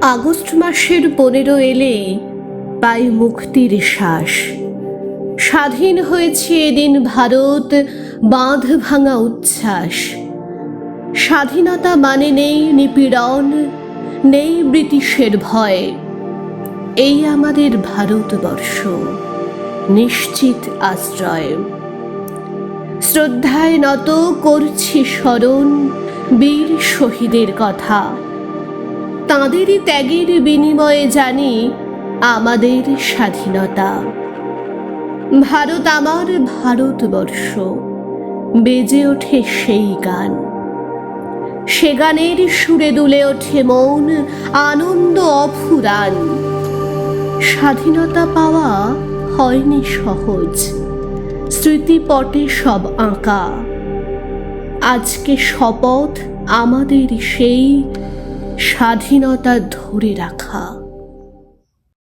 August মাসের 15 এলেই পাই মুক্তির শ্বাস। স্বাধীন হয়েছে এদিন ভারত, বাঁধ ভাঙা উচ্ছ্বাস। স্বাধীনতা মানে নেই নিপীড়ন, নেই ব্রিটিশের ভয়। এই আমাদের ভারতবর্ষ, নিশ্চিত আশ্রয়। শ্রদ্ধায় নত করছি স্মরণ বীর শহীদের কথা। তাঁদেরই ত্যাগের বিনিময়ে জানি আমাদের স্বাধীনতা। ভারত আমার ভারতবর্ষ, বেজে ওঠে সেই গান। সে গানের সুরে দুলে ওঠে মন, আনন্দ অফুরান। স্বাধীনতা পাওয়া হয়নি সহজ, স্মৃতিপটে সব আঁকা। আজকে শপথ আমাদের সেই স্বাধীনতা ধরে রাখা।